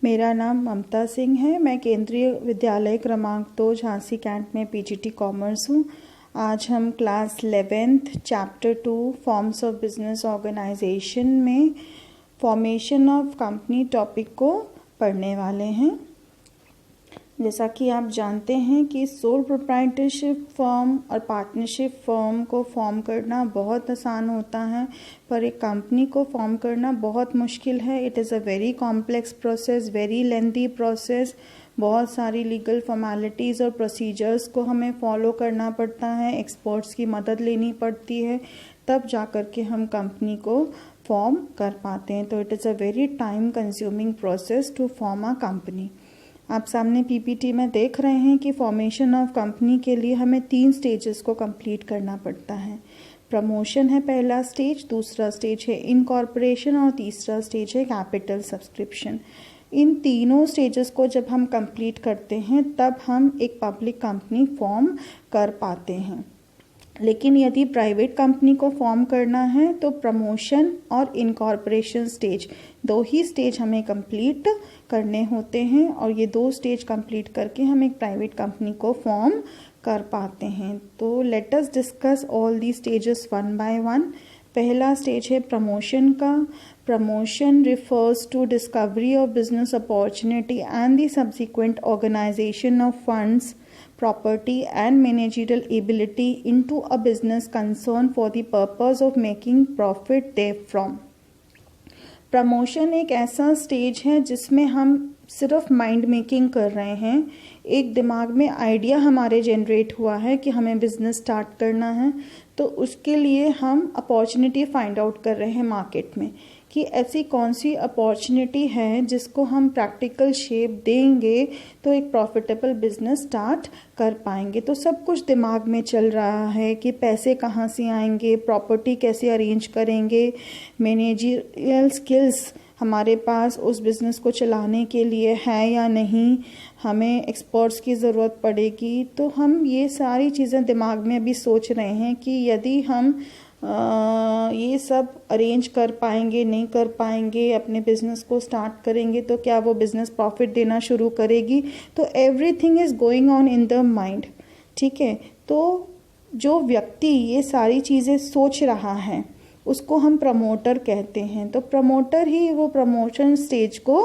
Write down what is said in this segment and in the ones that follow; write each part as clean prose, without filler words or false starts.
मेरा नाम ममता सिंह है। मैं केंद्रीय विद्यालय क्रमांक 2 झांसी कैंट में पीजीटी कॉमर्स हूँ। आज हम class 11th chapter 2 forms of business organisation में फॉर्मेशन ऑफ कंपनी टॉपिक को पढ़ने वाले हैं। जैसा कि आप जानते हैं कि सोल प्रोप्राइटरशिप फर्म और पार्टनरशिप फर्म को फॉर्म करना बहुत आसान होता है, पर एक कंपनी को फॉर्म करना बहुत मुश्किल है। It is a very complex process, very lengthy process. बहुत सारी लीगल फॉर्मेलिटीज़ और प्रोसीजर्स को हमें फॉलो करना पड़ता है, एक्सपर्ट्स की मदद लेनी पड़ती है, तब जा कर के हम कंपनी को फॉर्म कर पाते हैं। तो it is a very time consuming process to form a company. आप सामने पीपीटी में देख रहे हैं कि फॉर्मेशन ऑफ कंपनी के लिए हमें 3 स्टेजेस को कंप्लीट करना पड़ता है। प्रमोशन है पहला स्टेज, दूसरा स्टेज है इनकॉर्पोरेशन और तीसरा स्टेज है कैपिटल सब्सक्रिप्शन। इन तीनों स्टेजेस को जब हम कंप्लीट करते हैं तब हम एक पब्लिक कंपनी फॉर्म कर पाते हैं। लेकिन यदि प्राइवेट कंपनी को फॉर्म करना है तो प्रमोशन और इनकॉर्पोरेशन स्टेज 2 ही स्टेज हमें कंप्लीट करने होते हैं, और ये 2 स्टेज कंप्लीट करके हम एक प्राइवेट कंपनी को फॉर्म कर पाते हैं। तो let us discuss all the stages one by one. पहला स्टेज है प्रमोशन का। Promotion refers to discovery of business opportunity and the subsequent organisation of funds, property and managerial ability into a business concern for the purpose of making profit therefrom। Promotion एक ऐसा stage है जिसमें हम सिर्फ mind making कर रहे हैं। एक दिमाग में आइडिया हमारे जनरेट हुआ है कि हमें बिजनेस स्टार्ट करना है, तो उसके लिए हम अपॉर्चुनिटी फाइंड आउट कर रहे हैं मार्केट में कि ऐसी कौन सी अपॉर्चुनिटी है जिसको हम प्रैक्टिकल शेप देंगे तो एक प्रॉफिटेबल बिजनेस स्टार्ट कर पाएंगे। तो सब कुछ दिमाग में चल रहा है कि पैसे कहाँ से आएंगे, प्रॉपर्टी कैसे अरेंज करेंगे, मैनेजरियल स्किल्स हमारे पास उस बिज़नेस को चलाने के लिए है या नहीं, हमें एक्सपर्ट्स की ज़रूरत पड़ेगी। तो हम ये सारी चीज़ें दिमाग में अभी सोच रहे हैं कि यदि हम ये सब अरेंज कर पाएंगे, नहीं कर पाएंगे, अपने बिजनेस को स्टार्ट करेंगे तो क्या वो बिजनेस प्रॉफिट देना शुरू करेगी। तो everything is going on in the mind. ठीक है, तो जो व्यक्ति ये सारी चीज़ें सोच रहा है उसको हम प्रमोटर कहते हैं। तो प्रमोटर ही वो प्रमोशन स्टेज को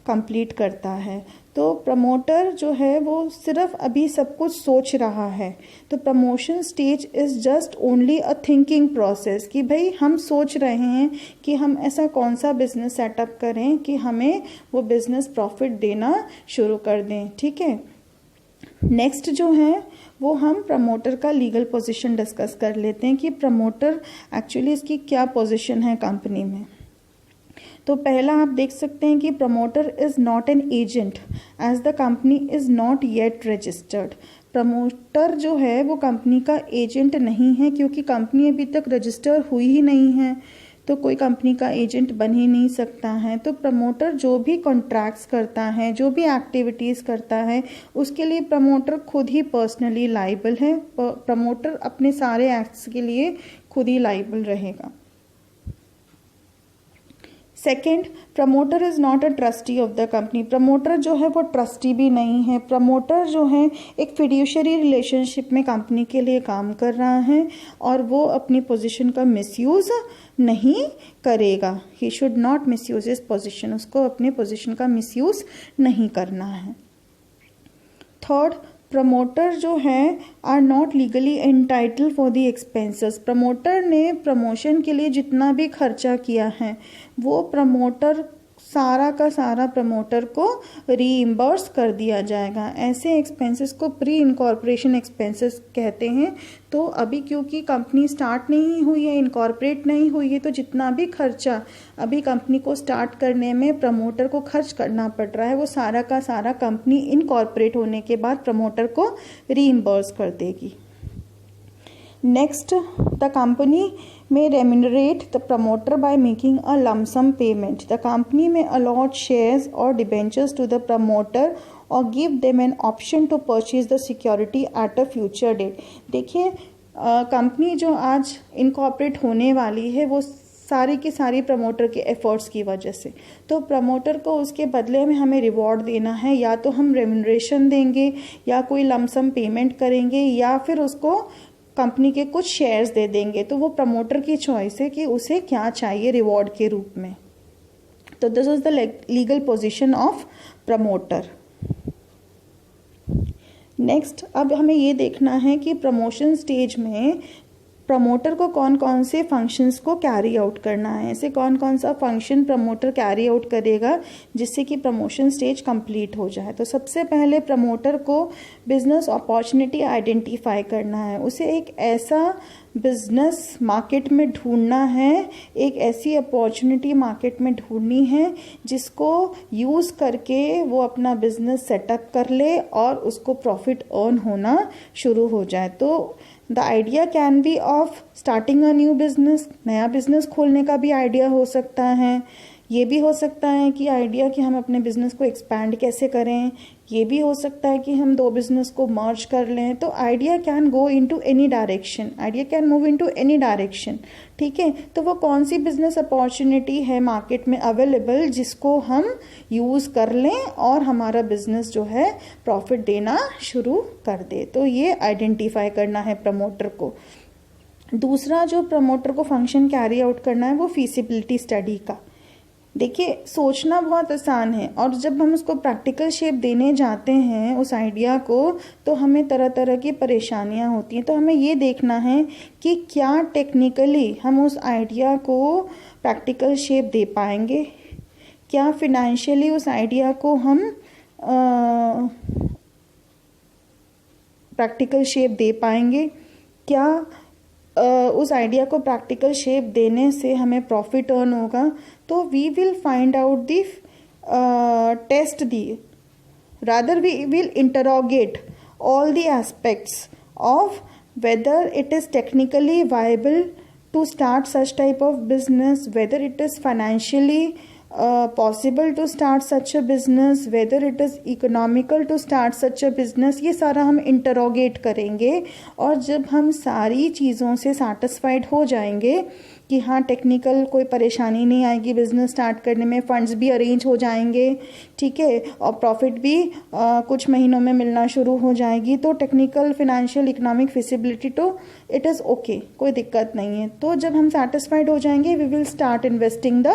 कंप्लीट करता है। तो प्रमोटर जो है वो सिर्फ अभी सब कुछ सोच रहा है। तो promotion stage is just only a thinking process कि भाई हम सोच रहे हैं कि हम ऐसा कौन सा बिजनेस सेटअप करें कि हमें वो बिजनेस प्रॉफिट देना शुरू कर दें। ठीक है, नेक्स्ट जो है वो हम प्रमोटर का लीगल पोजीशन डिस्कस कर लेते हैं कि प्रमोटर एक्चुअली इसकी क्या पोजीशन है कंपनी में। तो पहला आप देख सकते हैं कि promoter is not an agent as the company is not yet registered. Promoter जो है वो कंपनी का एजेंट नहीं है क्योंकि कंपनी अभी तक रजिस्टर हुई ही नहीं है, तो कोई कंपनी का एजेंट बन ही नहीं सकता है। तो प्रमोटर जो भी कॉन्ट्रैक्ट्स करता है, जो भी एक्टिविटीज़ करता है, उसके लिए प्रमोटर खुद ही पर्सनली लाइबल है। प्रमोटर अपने सारे एक्ट्स के लिए खुद ही लाइबल रहेगा। Second, promoter is not a trustee of the company. Promoter जो है वो ट्रस्टी भी नहीं है। प्रमोटर जो है एक फिड्यूशियरी रिलेशनशिप में कंपनी के लिए काम कर रहा है और वो अपनी पोजीशन का मिसयूज़ नहीं करेगा। He should not misuse his position. उसको अपने पोजीशन का मिसयूज़ नहीं करना है। थर्ड, प्रमोटर जो है are not legally entitle for the expenses. Promoter ने प्रमोशन के लिए जितना भी खर्चा किया है वो प्रमोटर सारा का सारा प्रमोटर को रीइम्बर्स कर दिया जाएगा। ऐसे एक्सपेंसेस को प्री इनकॉर्पोरेशन एक्सपेंसेस कहते हैं। तो अभी क्योंकि कंपनी स्टार्ट नहीं हुई है, इनकॉर्पोरेट नहीं हुई है, तो जितना भी खर्चा अभी कंपनी को स्टार्ट करने में प्रमोटर को खर्च करना पड़ रहा है वो सारा का सारा कंपनी इनकॉर्पोरेट होने के बाद प्रमोटर को रीइम्बर्स कर देगी। Next, the company may remunerate the promoter by making a lump sum payment. The company may allot shares or debentures to the promoter or give them an option to purchase the security at a future date. देखिए, company जो आज incorporate होने वाली है वो सारी की सारी प्रमोटर के एफर्ट्स की वजह से। तो प्रमोटर को उसके बदले में हमें रिवॉर्ड देना है, या तो हम रेम्यूनरेशन देंगे या कोई लमसम पेमेंट करेंगे या फिर उसको कंपनी के कुछ शेयर्स दे देंगे। तो वो प्रमोटर की चॉइस है कि उसे क्या चाहिए रिवॉर्ड के रूप में। तो this is the legal position of promoter. Next, अब हमें ये देखना है कि प्रमोशन स्टेज में प्रमोटर को कौन कौन से फंक्शंस को कैरी आउट करना है। ऐसे कौन कौन सा फंक्शन प्रमोटर कैरी आउट करेगा जिससे कि प्रमोशन स्टेज कंप्लीट हो जाए। तो सबसे पहले प्रमोटर को बिजनेस अपॉर्चुनिटी आइडेंटिफाई करना है। उसे एक ऐसा बिजनेस मार्केट में ढूंढना है, एक ऐसी अपॉर्चुनिटी मार्केट में ढूंढनी है जिसको यूज़ करके वो अपना बिजनेस सेटअप कर ले और उसको प्रॉफिट अर्न होना शुरू हो जाए। तो the idea can be of starting a new business, नया बिजनेस खोलने का भी आइडिया हो सकता है। ये भी हो सकता है कि आइडिया कि हम अपने बिजनेस को एक्सपैंड कैसे करें। ये भी हो सकता है कि हम दो बिजनेस को मर्ज कर लें। तो idea can go into any direction, idea can move into any direction. ठीक है, तो वो कौन सी बिजनेस अपॉर्चुनिटी है मार्केट में अवेलेबल जिसको हम यूज़ कर लें और हमारा बिजनेस जो है प्रॉफिट देना शुरू कर दे। तो ये आइडेंटिफाई करना है प्रमोटर को। दूसरा जो प्रमोटर को फंक्शन कैरी आउट करना है वो फीसिबिलिटी स्टडी का। देखिए, सोचना बहुत आसान है और जब हम उसको प्रैक्टिकल शेप देने जाते हैं उस आइडिया को, तो हमें तरह तरह की परेशानियां होती हैं। तो हमें ये देखना है कि क्या टेक्निकली हम उस आइडिया को प्रैक्टिकल शेप दे पाएंगे, क्या फिनेंशियली उस आइडिया को हम प्रैक्टिकल शेप दे पाएंगे, क्या उस आइडिया को प्रैक्टिकल शेप देने से हमें प्रॉफिट अर्न होगा। तो we will find out the test the rather we will interrogate all the aspects of whether it is technically viable to start such type of business, whether it is financially possible to start such a business, whether it is economical to start such a business। ये सारा हम interrogate करेंगे और जब हम सारी चीज़ों से सेटिस्फाइड हो जाएंगे कि हाँ टेक्निकल कोई परेशानी नहीं आएगी बिजनेस स्टार्ट करने में, फंड्स भी अरेंज हो जाएंगे, ठीक है, और प्रॉफिट भी कुछ महीनों में मिलना शुरू हो जाएगी, तो टेक्निकल फिनेंशियल इकोनॉमिक फिजिबिलिटी तो इट इज़ ओके, कोई दिक्कत नहीं है। तो जब हम सेटिस्फाइड हो जाएंगे we will start investing the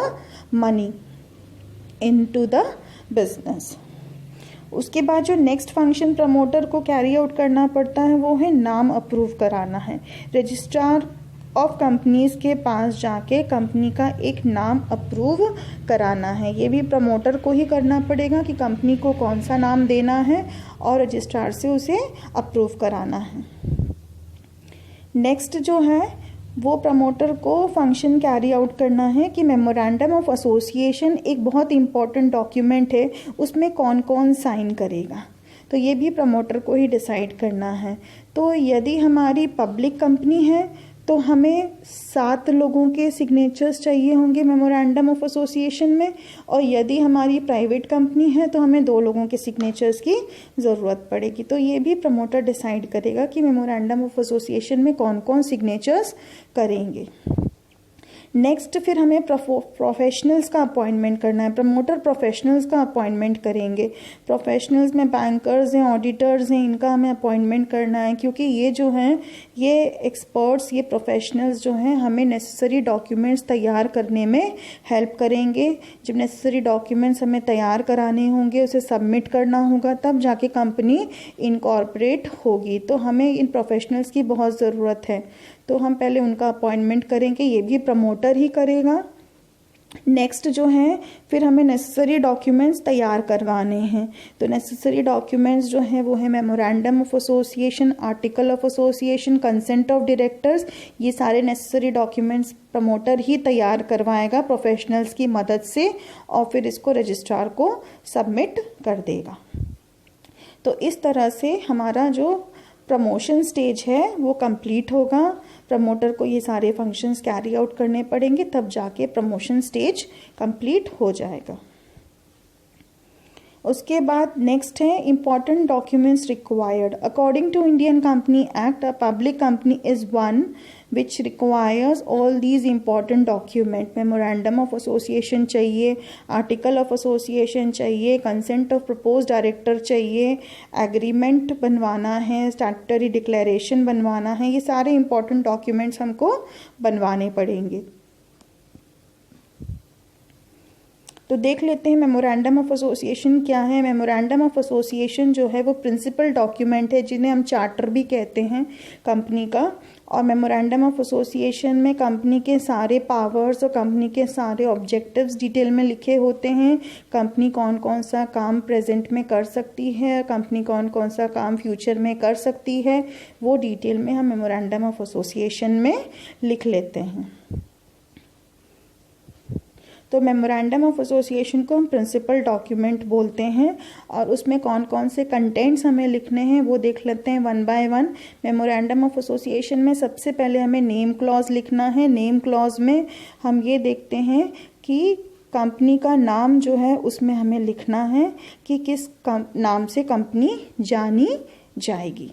money into the business. उसके बाद जो नेक्स्ट फंक्शन प्रमोटर को कैरी आउट करना पड़ता है वो है नाम अप्रूव कराना है। रजिस्ट्रार ऑफ कंपनीज के पास जाके कंपनी का एक नाम अप्रूव कराना है। ये भी प्रमोटर को ही करना पड़ेगा कि कंपनी को कौन सा नाम देना है और रजिस्ट्रार से उसे अप्रूव कराना है। नेक्स्ट जो है वो प्रमोटर को फंक्शन कैरी आउट करना है कि मेमोरेंडम ऑफ एसोसिएशन एक बहुत इंपॉर्टेंट डॉक्यूमेंट है, उसमें कौन कौन साइन करेगा। तो ये भी प्रमोटर को ही डिसाइड करना है। तो यदि हमारी पब्लिक कंपनी है तो हमें 7 लोगों के सिग्नेचर्स चाहिए होंगे मेमोरेंडम ऑफ एसोसिएशन में, और यदि हमारी प्राइवेट कंपनी है तो हमें 2 लोगों के सिग्नेचर्स की ज़रूरत पड़ेगी। तो ये भी प्रमोटर डिसाइड करेगा कि मेमोरेंडम ऑफ एसोसिएशन में कौन कौन सिग्नेचर्स करेंगे। नेक्स्ट फिर हमें प्रोफेशनल्स का अपॉइंटमेंट करना है। प्रमोटर प्रोफेशनल्स का अपॉइंटमेंट करेंगे। प्रोफेशनल्स में बैंकर्स हैं, ऑडिटर्स हैं, इनका हमें अपॉइंटमेंट करना है, क्योंकि ये जो हैं ये एक्सपर्ट्स, ये प्रोफेशनल्स जो हैं हमें नेसेसरी डॉक्यूमेंट्स तैयार करने में हेल्प करेंगे। जब नेसेसरी डॉक्यूमेंट्स हमें तैयार कराने होंगे, उसे सबमिट करना होगा, तब जाके कंपनी इनकॉर्पोरेट होगी। तो हमें इन प्रोफेशनल्स की बहुत ज़रूरत है, तो हम पहले उनका अपॉइंटमेंट करेंगे, ये भी प्रमोटर ही करेगा। नेक्स्ट जो है फिर हमें नेसेसरी डॉक्यूमेंट्स तैयार करवाने हैं। तो नेसेसरी डॉक्यूमेंट्स जो हैं वो है memorandum of association, article of association, consent of directors. ये सारे नेसेसरी डॉक्यूमेंट्स प्रमोटर ही तैयार करवाएगा प्रोफेशनल्स की मदद से, और फिर इसको रजिस्ट्रार को सबमिट कर देगा। तो इस तरह से हमारा जो प्रमोशन स्टेज है वो कंप्लीट होगा। प्रमोटर को ये सारे फंक्शंस कैरी आउट करने पड़ेंगे, तब जाके प्रमोशन स्टेज कंप्लीट हो जाएगा। उसके बाद नेक्स्ट है important documents required according to Indian company act. A public company is one which requires all these important document. Memorandum of association चाहिए, आर्टिकल ऑफ एसोसिएशन चाहिए, कंसेंट ऑफ प्रपोज डायरेक्टर चाहिए, agreement बनवाना है, statutory declaration बनवाना है, ये सारे important documents हमको बनवाने पड़ेंगे। तो देख लेते हैं मेमोरेंडम ऑफ एसोसिएशन क्या है। मेमोरेंडम ऑफ एसोसिएशन जो है वो प्रिंसिपल डॉक्यूमेंट है जिन्हें हम चार्टर भी कहते हैं कंपनी का। और मेमोरेंडम ऑफ एसोसिएशन में कंपनी के सारे पावर्स और कंपनी के सारे ऑब्जेक्टिव्स डिटेल में लिखे होते हैं। कंपनी कौन कौन सा काम प्रेजेंट में कर सकती है, कंपनी कौन कौन सा काम फ्यूचर में कर सकती है, वो डिटेल में हम मेमोरेंडम ऑफ एसोसिएशन में लिख लेते हैं। तो मेमोरेंडम ऑफ एसोसिएशन को हम प्रिंसिपल डॉक्यूमेंट बोलते हैं और उसमें कौन कौन से कंटेंट्स हमें लिखने हैं वो देख लेते हैं one by one. Memorandum of association में सबसे पहले हमें नेम क्लॉज लिखना है। नेम क्लॉज में हम ये देखते हैं कि कंपनी का नाम जो है उसमें हमें लिखना है कि किस नाम से कंपनी जानी जाएगी।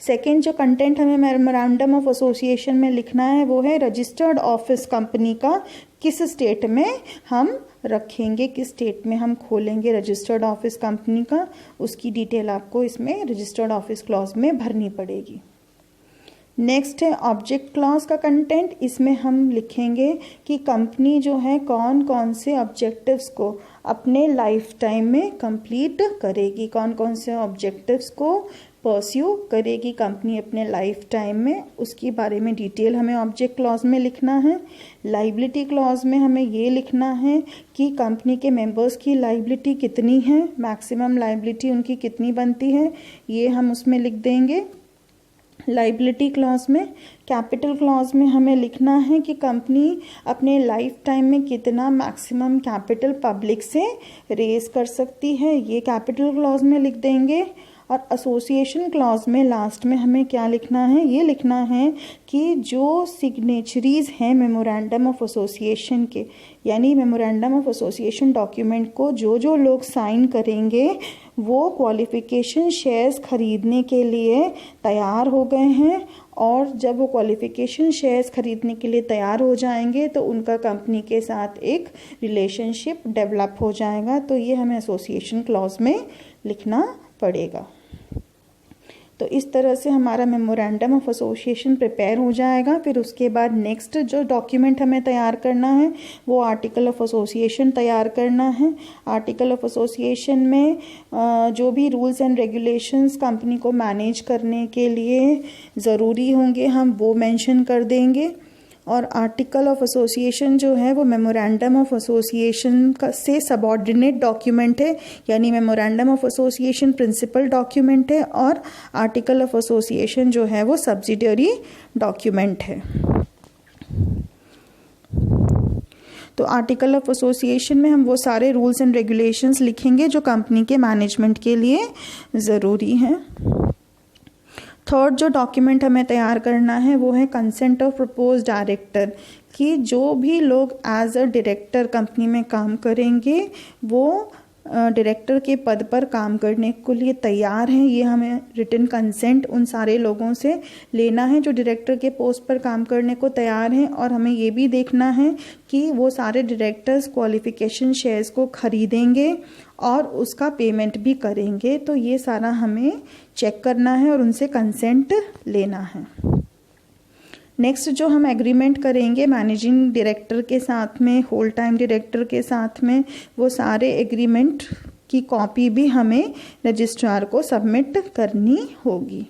सेकेंड जो कंटेंट हमें मेमोरेंडम ऑफ एसोसिएशन में लिखना है वो है रजिस्टर्ड ऑफिस कंपनी का किस स्टेट में हम रखेंगे, किस स्टेट में हम खोलेंगे रजिस्टर्ड ऑफिस कंपनी का, उसकी डिटेल आपको इसमें रजिस्टर्ड ऑफिस क्लॉज में भरनी पड़ेगी। नेक्स्ट है ऑब्जेक्ट क्लॉज का कंटेंट। इसमें हम लिखेंगे कि कंपनी जो है कौन कौन से ऑब्जेक्टिव्स को अपने लाइफ टाइम में कंप्लीट करेगी, कौन कौन से ऑब्जेक्टिव्स को परस्यू करेगी कंपनी अपने लाइफ टाइम में, उसके बारे में डिटेल हमें ऑब्जेक्ट क्लॉज में लिखना है। लाइबिलिटी क्लॉज में हमें ये लिखना है कि कंपनी के मेंबर्स की लाइबिलिटी कितनी है, मैक्सिमम लाइबिलिटी उनकी कितनी बनती है, ये हम उसमें लिख देंगे लाइबिलिटी क्लॉज में। कैपिटल क्लॉज में हमें लिखना है कि कंपनी अपने लाइफ टाइम में कितना मैक्सिमम कैपिटल पब्लिक से रेज कर सकती है, ये कैपिटल क्लॉज में लिख देंगे। और एसोसिएशन क्लॉज में लास्ट में हमें क्या लिखना है, ये लिखना है कि जो सिग्नेचरीज हैं मेमोरेंडम ऑफ एसोसिएशन के, यानी मेमोरेंडम ऑफ एसोसिएशन डॉक्यूमेंट को जो जो लोग साइन करेंगे वो क्वालिफिकेशन शेयर्स खरीदने के लिए तैयार हो गए हैं। और जब वो क्वालिफिकेशन शेयर्स खरीदने के लिए तैयार हो जाएंगे तो उनका कंपनी के साथ एक रिलेशनशिप डेवलप हो जाएगा। तो ये हमें एसोसिएशन क्लॉज में लिखना पड़ेगा। तो इस तरह से हमारा मेमोरेंडम ऑफ एसोसिएशन प्रिपेयर हो जाएगा। फिर उसके बाद नेक्स्ट जो डॉक्यूमेंट हमें तैयार करना है वो आर्टिकल ऑफ एसोसिएशन तैयार करना है। आर्टिकल ऑफ एसोसिएशन में जो भी रूल्स एंड रेगुलेशंस कंपनी को मैनेज करने के लिए ज़रूरी होंगे हम वो मेंशन कर देंगे। और आर्टिकल ऑफ एसोसिएशन जो है वो मेमोरेंडम ऑफ एसोसिएशन से सबऑर्डिनेट डॉक्यूमेंट है, यानी memorandum of association principal document है और आर्टिकल ऑफ एसोसिएशन जो है वो सब्सिडियरी डॉक्यूमेंट है। तो आर्टिकल ऑफ एसोसिएशन में हम वो सारे रूल्स एंड रेगुलेशंस लिखेंगे जो कंपनी के मैनेजमेंट के लिए ज़रूरी हैं। थर्ड जो डॉक्यूमेंट हमें तैयार करना है वो है कंसेंट ऑफ प्रपोज डायरेक्टर, कि जो भी लोग एज अ डायरेक्टर कंपनी में काम करेंगे वो डायरेक्टर के पद पर काम करने के लिए तैयार हैं। ये हमें रिटन कंसेंट उन सारे लोगों से लेना है जो डायरेक्टर के पोस्ट पर काम करने को तैयार हैं। और हमें ये भी देखना है कि वो सारे डायरेक्टर्स क्वालिफिकेशन शेयर्स को खरीदेंगे और उसका पेमेंट भी करेंगे। तो ये सारा हमें चेक करना है और उनसे कंसेंट लेना है। नेक्स्ट जो हम एग्रीमेंट करेंगे मैनेजिंग डायरेक्टर के साथ में, होल टाइम डायरेक्टर के साथ में, वो सारे एग्रीमेंट की कॉपी भी हमें रजिस्ट्रार को सबमिट करनी होगी।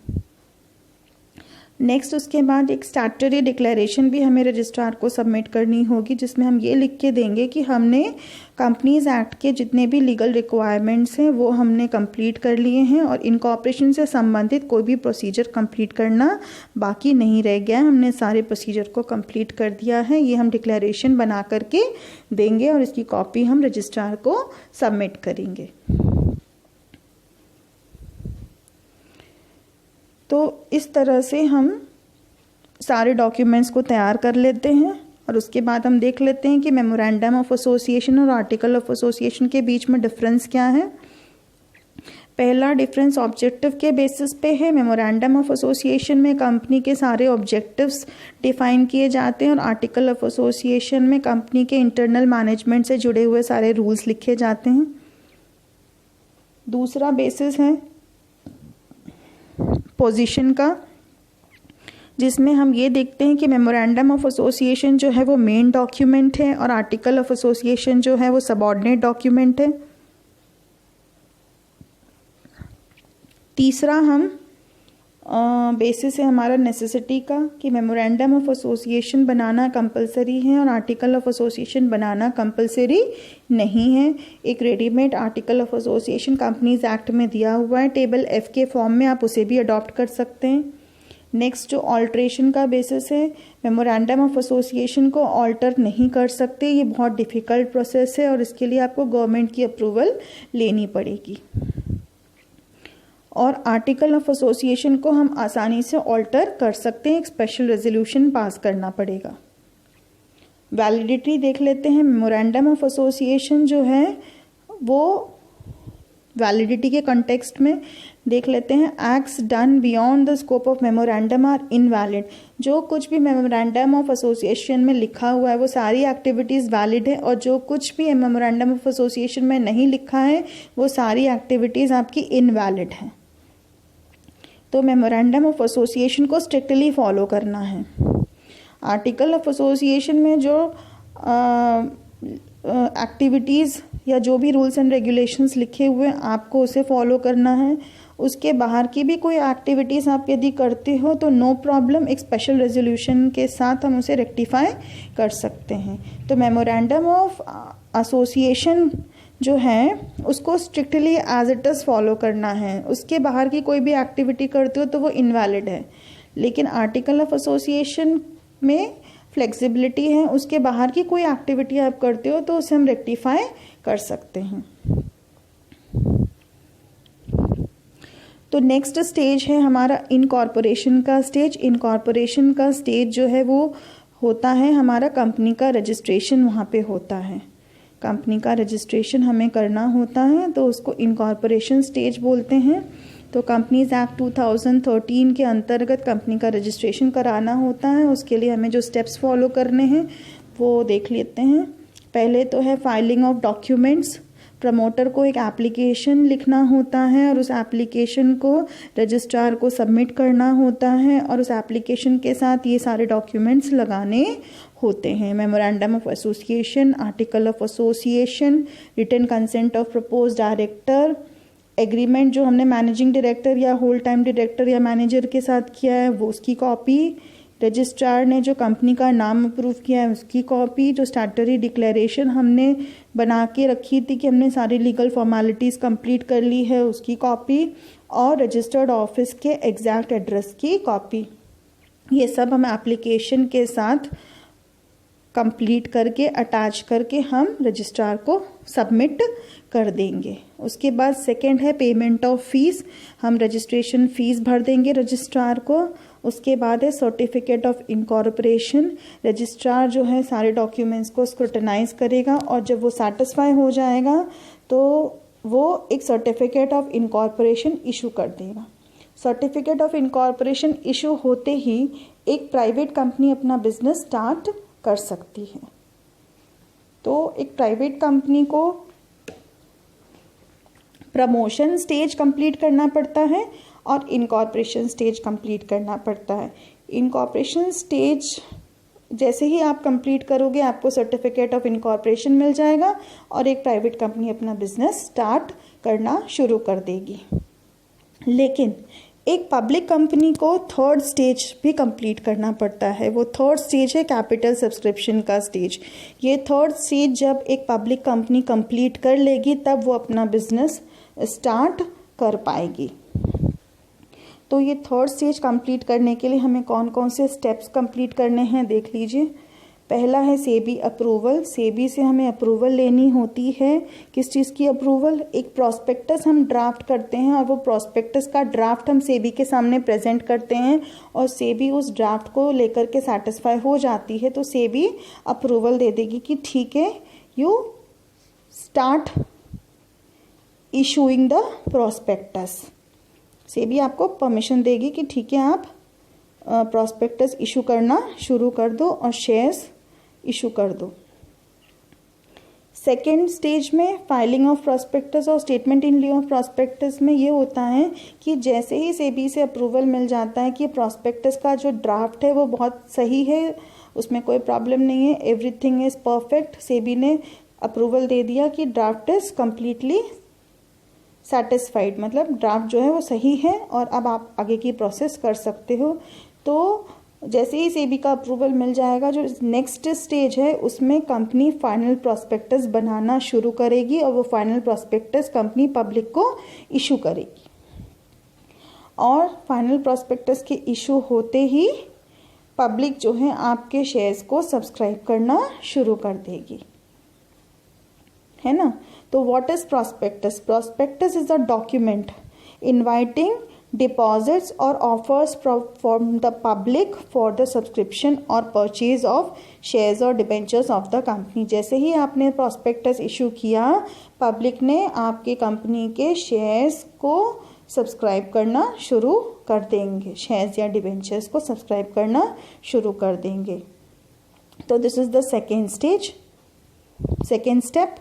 नेक्स्ट उसके बाद एक स्टैट्यूटरी डिक्लेरेशन भी हमें रजिस्ट्रार को सबमिट करनी होगी, जिसमें हम ये लिख के देंगे कि हमने कंपनीज एक्ट के जितने भी लीगल रिक्वायरमेंट्स हैं वो हमने कंप्लीट कर लिए हैं और इनकॉर्पोरेशन से संबंधित कोई भी प्रोसीजर कंप्लीट करना बाकी नहीं रह गया है, हमने सारे प्रोसीजर को कंप्लीट कर दिया है। ये हम डिक्लेरेशन बना करके देंगे और इसकी कॉपी हम रजिस्ट्रार को सबमिट करेंगे। तो इस तरह से हम सारे डॉक्यूमेंट्स को तैयार कर लेते हैं और उसके बाद हम देख लेते हैं कि मेमोरेंडम ऑफ एसोसिएशन और आर्टिकल ऑफ एसोसिएशन के बीच में डिफरेंस क्या है। पहला डिफरेंस ऑब्जेक्टिव के बेसिस पे है। मेमोरेंडम ऑफ एसोसिएशन में कंपनी के सारे ऑब्जेक्टिव्स डिफाइन किए जाते हैं और आर्टिकल ऑफ एसोसिएशन में कंपनी के इंटरनल मैनेजमेंट से जुड़े हुए सारे रूल्स लिखे जाते हैं। दूसरा बेसिस है पोजीशन का, जिसमें हम ये देखते हैं कि मेमोरेंडम ऑफ एसोसिएशन जो है वो मेन डॉक्यूमेंट है और आर्टिकल ऑफ एसोसिएशन जो है वो सबऑर्डिनेट डॉक्यूमेंट है। तीसरा हम बेसिस है हमारा नेसेसिटी का कि memorandum of association banana compulsory है और article of association banana compulsory नहीं है। एक readymade article of association companies act में दिया हुआ है, टेबल F के फॉर्म में, आप उसे भी अडॉप्ट कर सकते हैं। नेक्स्ट जो ऑल्ट्रेशन का बेसिस है, मेमोरेंडम ऑफ एसोसिएशन को ऑल्टर नहीं कर सकते, ये बहुत डिफ़िकल्ट प्रोसेस है और इसके लिए आपको गवर्नमेंट की अप्रूवल लेनी पड़ेगी। और आर्टिकल ऑफ एसोसिएशन को हम आसानी से ऑल्टर कर सकते हैं, एक स्पेशल रेजोल्यूशन पास करना पड़ेगा। वैलिडिटी देख लेते हैं। मेमोरेंडम ऑफ एसोसिएशन जो है वो वैलिडिटी के कॉन्टेक्स्ट में देख लेते हैं। Acts done beyond the scope of memorandum are invalid. जो कुछ भी मेमोरेंडम ऑफ एसोसिएशन में लिखा हुआ है वो सारी एक्टिविटीज़ वैलिड है और जो कुछ भी मेमोरेंडम ऑफ एसोसिएशन में नहीं लिखा है वो सारी एक्टिविटीज़ आपकी इनवैलिड हैं। तो मेमोरेंडम ऑफ एसोसिएशन को स्ट्रिक्टली फॉलो करना है। आर्टिकल ऑफ एसोसिएशन में जो एक्टिविटीज़ या जो भी रूल्स एंड रेगुलेशंस लिखे हुए हैं आपको उसे फॉलो करना है। उसके बाहर की भी कोई एक्टिविटीज़ आप यदि करते हो तो नो प्रॉब्लम, एक स्पेशल रेजोल्यूशन के साथ हम उसे रेक्टिफाई कर सकते हैं। तो मेमोरेंडम ऑफ एसोसिएशन जो है उसको strictly as it is follow करना है। उसके बाहर की कोई भी एक्टिविटी करते हो तो वो इनवैलिड है। लेकिन आर्टिकल ऑफ एसोसिएशन में फ्लेक्सिबिलिटी है, उसके बाहर की कोई एक्टिविटी आप करते हो तो उसे हम रेक्टिफाई कर सकते हैं। तो नेक्स्ट स्टेज है हमारा इनकॉर्पोरेशन का स्टेज। इनकॉर्पोरेशन का स्टेज जो है वो होता है हमारा कंपनी का रजिस्ट्रेशन वहाँ पे होता है। कंपनी का रजिस्ट्रेशन हमें करना होता है तो उसको इनकॉर्पोरेशन स्टेज बोलते हैं। तो कंपनीज एक्ट 2013 के अंतर्गत कंपनी का रजिस्ट्रेशन कराना होता है। उसके लिए हमें जो स्टेप्स फॉलो करने हैं वो देख लेते हैं। पहले तो है फाइलिंग ऑफ डॉक्यूमेंट्स। प्रमोटर को एक एप्लीकेशन लिखना होता है और उस एप्लीकेशन को रजिस्ट्रार को सबमिट करना होता है और उस एप्लीकेशन के साथ ये सारे डॉक्यूमेंट्स लगाने होते हैं। Memorandum of association, article of association, written consent of propose director, agreement जो हमने मैनेजिंग डायरेक्टर या होल टाइम डायरेक्टर या मैनेजर के साथ किया है वो उसकी कॉपी, रजिस्ट्रार ने जो कंपनी का नाम अप्रूव किया है उसकी कॉपी, जो स्टैट्यूटरी डिक्लेरेशन हमने बना के रखी थी कि हमने सारी लीगल फॉर्मेलिटीज़ कंप्लीट कर ली है उसकी कॉपी, और रजिस्टर्ड ऑफिस के एग्जैक्ट एड्रेस की कॉपी। ये सब हम एप्लीकेशन के साथ कंप्लीट करके अटैच करके हम रजिस्ट्रार को सबमिट कर देंगे। उसके बाद सेकंड है पेमेंट ऑफ फीस। हम रजिस्ट्रेशन फीस भर देंगे रजिस्ट्रार को। उसके बाद है सर्टिफिकेट ऑफ इनकॉर्पोरेशन। रजिस्ट्रार जो है सारे डॉक्यूमेंट्स को स्क्रूटनाइज करेगा और जब वो सेटिस्फाई हो जाएगा तो वो एक सर्टिफिकेट ऑफ इनकॉर्पोरेशन इशू कर देगा। सर्टिफिकेट ऑफ इनकॉर्पोरेशन इशू होते ही एक प्राइवेट कंपनी अपना बिजनेस स्टार्ट कर सकती है। तो एक प्राइवेट कंपनी को प्रमोशन स्टेज कंप्लीट करना पड़ता है और इनकॉर्पोरेशन स्टेज कंप्लीट करना पड़ता है। इनकॉर्पोरेशन स्टेज जैसे ही आप कंप्लीट करोगे आपको सर्टिफिकेट ऑफ इनकॉर्पोरेशन मिल जाएगा और एक प्राइवेट कंपनी अपना बिजनेस स्टार्ट करना शुरू कर देगी। लेकिन एक पब्लिक कंपनी को थर्ड स्टेज भी कंप्लीट करना पड़ता है। वो थर्ड स्टेज है कैपिटल सब्सक्रिप्शन का स्टेज। ये थर्ड स्टेज जब एक पब्लिक कंपनी कंप्लीट कर लेगी तब वो अपना बिजनेस स्टार्ट कर पाएगी। तो ये थर्ड स्टेज कंप्लीट करने के लिए हमें कौन कौन से स्टेप्स कंप्लीट करने हैं देख लीजिए। पहला है सेबी अप्रूवल। सेबी से हमें अप्रूवल लेनी होती है। किस चीज़ की अप्रूवल? एक प्रॉस्पेक्टस हम ड्राफ्ट करते हैं और वो प्रॉस्पेक्टस का ड्राफ्ट हम सेबी के सामने प्रेजेंट करते हैं और सेबी उस ड्राफ्ट को लेकर के सेटिस्फाई हो जाती है तो सेबी अप्रूवल दे देगी कि ठीक है, you start issuing the prospectus. SEBI आपको परमिशन देगी कि ठीक है, आप प्रॉस्पेक्टस इशू करना शुरू कर दो और शेयर्स इशू कर दो। सेकेंड स्टेज में फाइलिंग ऑफ प्रॉस्पेक्टस और स्टेटमेंट इन लिeu ऑफ प्रॉस्पेक्टस में ये होता है कि जैसे ही सेबी से अप्रूवल मिल जाता है कि प्रॉस्पेक्टस का जो ड्राफ्ट है वो बहुत सही है, उसमें कोई प्रॉब्लम नहीं है, एवरीथिंग इज परफेक्ट, सेबी ने अप्रूवल दे दिया कि ड्राफ्ट इज कंप्लीटली सेटिस्फाइड, मतलब ड्राफ्ट जो है वो सही है और अब आप आगे की प्रोसेस कर सकते हो। तो जैसे ही सेबी का अप्रूवल मिल जाएगा, जो नेक्स्ट स्टेज है उसमें कंपनी फाइनल प्रॉस्पेक्टस बनाना शुरू करेगी और वो फाइनल प्रॉस्पेक्टस कंपनी पब्लिक को इशू करेगी और फाइनल प्रॉस्पेक्टस के इशू होते ही पब्लिक जो है आपके शेयर्स को सब्सक्राइब करना शुरू कर देगी, है ना। तो what is prospectus? Prospectus is a document inviting deposits or offers from the public for the subscription or purchase of shares or debentures of the company। जैसे ही आपने prospectus issue किया, पब्लिक ने आपके कंपनी के शेयर्स को subscribe करना शुरू कर देंगे, शेयर्स या डिबेंचर्स को सब्सक्राइब करना शुरू कर देंगे। तो this is the second stage, second step.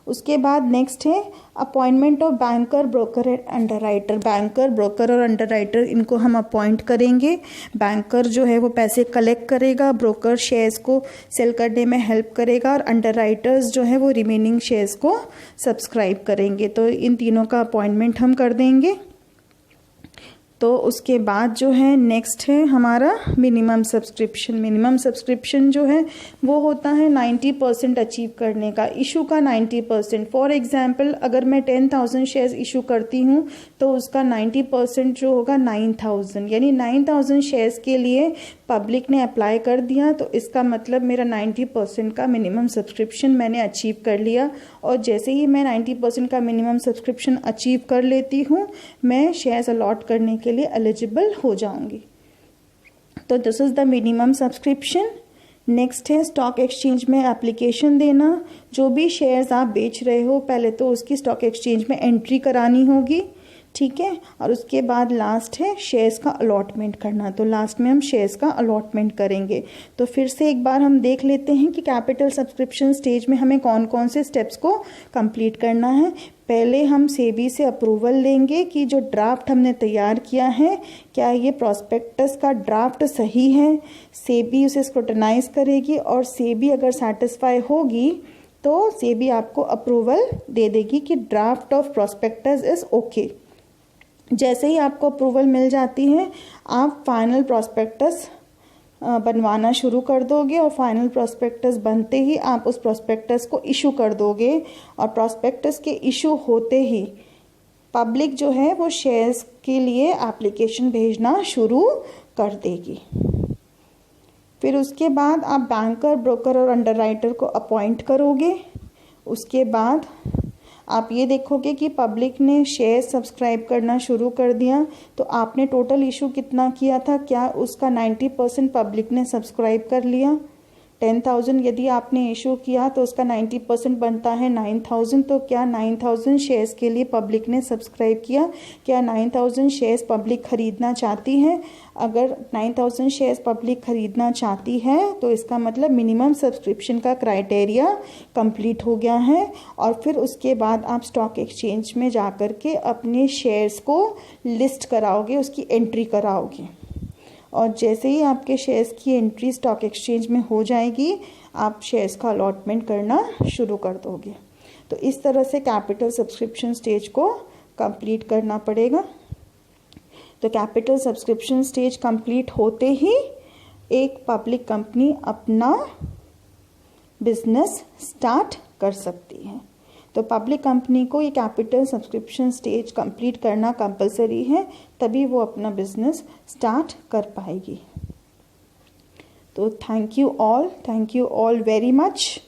उसके बाद नेक्स्ट है appointment of banker, broker and underwriter. Banker, broker और अंडरराइटर इनको हम अपॉइंट करेंगे। बैंकर जो है वो पैसे कलेक्ट करेगा, ब्रोकर शेयर्स को सेल करने में हेल्प करेगा और अंडरराइटर्स जो है वो रिमेनिंग शेयर्स को सब्सक्राइब करेंगे। तो इन तीनों का अपॉइंटमेंट हम कर देंगे। तो उसके बाद जो है नेक्स्ट है हमारा मिनिमम सब्सक्रिप्शन। मिनिमम सब्सक्रिप्शन जो है वो होता है 90% अचीव करने का, इशू का 90%। फॉर एग्जांपल अगर मैं 10,000 शेयर्स इशू करती हूँ तो उसका 90% जो होगा 9,000, यानी 9,000 शेयर्स के लिए पब्लिक ने अप्लाई कर दिया तो इसका मतलब मेरा 90% का मिनिमम सब्सक्रिप्शन मैंने अचीव कर लिया। और जैसे ही मैं 90% का मिनिमम सब्सक्रिप्शन अचीव कर लेती हूँ, मैं शेयर्स अलॉट करने के लिए एलिजिबल हो जाऊंगी। तो this is the minimum subscription. Next है स्टॉक एक्सचेंज में एप्लीकेशन देना। जो भी शेयर्स आप बेच रहे हो पहले तो उसकी स्टॉक एक्सचेंज में एंट्री करानी होगी, ठीक है। और उसके बाद लास्ट है शेयर्स का अलॉटमेंट करना। तो लास्ट में हम शेयर्स का अलॉटमेंट करेंगे। तो फिर से एक बार हम देख लेते हैं कि कैपिटल सब्सक्रिप्शन स्टेज में हमें कौन कौन से स्टेप्स को कंप्लीट करना है। पहले हम सेबी से अप्रूवल लेंगे कि जो ड्राफ्ट हमने तैयार किया है क्या ये प्रॉस्पेक्टस का ड्राफ्ट सही है। सेबी उसे स्क्रूटनाइज करेगी और सेबी अगर सेटिस्फाई होगी तो सेबी आपको अप्रूवल दे देगी कि draft of prospectus is okay. जैसे ही आपको अप्रूवल मिल जाती है आप फाइनल प्रॉस्पेक्टस बनवाना शुरू कर दोगे और फाइनल प्रॉस्पेक्टस बनते ही आप उस प्रॉस्पेक्टस को इशू कर दोगे और प्रॉस्पेक्टस के इशू होते ही पब्लिक जो है वो शेयर्स के लिए एप्लीकेशन भेजना शुरू कर देगी। फिर उसके बाद आप बैंकर, ब्रोकर और अंडरराइटर को अपॉइंट करोगे। उसके बाद आप ये देखोगे कि पब्लिक ने शेयर सब्सक्राइब करना शुरू कर दिया। तो आपने टोटल इशू कितना किया था, क्या उसका 90% पब्लिक ने सब्सक्राइब कर लिया। 10,000 यदि आपने इशू किया तो उसका 90% बनता है 9,000। तो क्या 9,000 शेयर्स के लिए पब्लिक ने सब्सक्राइब किया? क्या 9,000 शेयर्स पब्लिक खरीदना चाहती है? अगर 9,000 शेयर्स पब्लिक खरीदना चाहती है तो इसका मतलब मिनिमम सब्सक्रिप्शन का क्राइटेरिया कंप्लीट हो गया है। और फिर उसके बाद आप स्टॉक एक्सचेंज में जाकर के अपने शेयर्स को लिस्ट कराओगे, उसकी एंट्री कराओगे। और जैसे ही आपके शेयर्स की एंट्री स्टॉक एक्सचेंज में हो जाएगी आप शेयर्स का अलॉटमेंट करना शुरू कर दोगे। तो इस तरह से कैपिटल सब्सक्रिप्शन स्टेज को कंप्लीट करना पड़ेगा। तो कैपिटल सब्सक्रिप्शन स्टेज कंप्लीट होते ही एक पब्लिक कंपनी अपना बिजनेस स्टार्ट कर सकती है। तो पब्लिक कंपनी को ये कैपिटल सब्सक्रिप्शन स्टेज कंप्लीट करना कंपलसरी है, तभी वो अपना बिजनेस स्टार्ट कर पाएगी। तो thank you all very much.